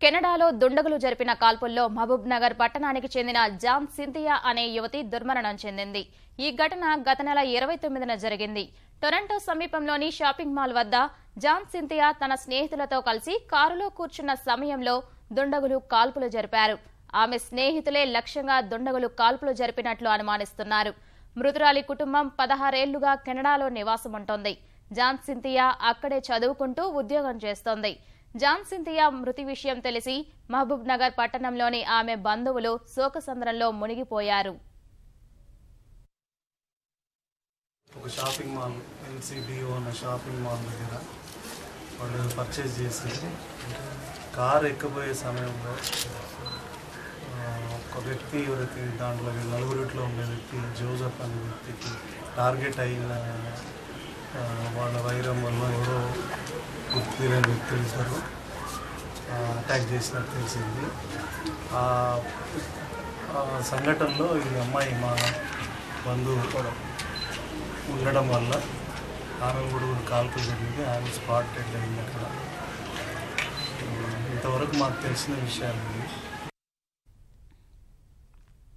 కెనడాలో దుండగులు జరిపిన కాల్పుల్లో మహబూబ్ నగర్ పట్టణానికి చెందిన జాన్ సింథియా అనే యువతి దుర్మరణం చెందింది. ఈ ఘటన గత నెల 29న జరిగింది. టొరంటో సమీపంలోని షాపింగ్ మాల్ వద్ద జాన్ సింథియా తన స్నేహితులతో కలిసి కారులో కూర్చున్న సమయంలో దుండగులు కాల్పులు జరిపారు. ఆమె స్నేహితులే లక్ష్యంగా దుండగులు కాల్పులు జరిపినట్లు అనుమానిస్తున్నారు. మృతురాలి కుటుంబం 16 ఏళ్లుగా కెనడాలో నివాసముంటోంది. జాన్ సింథియా అక్కడే చదువుకుంటూ ఉద్యోగం చేస్తోంది. జాన్ సింథియా మృతి విషయం తెలిసి మహబూబ్ నగర్ పట్టణంలోని ఆమె బంధువులు శోకసంద్రంలో మునిగిపోయారు. ఒక షాపింగ్ మాల్ ఎల్సిడిఓ అన్న షాపింగ్ మాల్ దగ్గర వాళ్ళు పర్చేజ్ చేసి కారు ఎక్కబోయే సమయంలో ఒక వ్యక్తి ఎవరైతే దాంట్లో నలుగురిట్లో ఉండే వ్యక్తి జోసెఫ్ అనే వ్యక్తికి టార్గెట్ అయిన వాళ్ళ వైరం వల్ల ఎవరో గుర్తు తెలియని వ్యక్తులు సార్ అటాక్ చేసినట్టు తెలిసింది. ఆ సంఘటనలో ఈ అమ్మాయి మా బంధువు ఉండడం వల్ల ఆమె కూడా కాల్పులు జరిగింది. ఆమె స్పాట్ డెడ్ అయింది. అక్కడ ఇంతవరకు మాకు తెలిసిన విషయాలు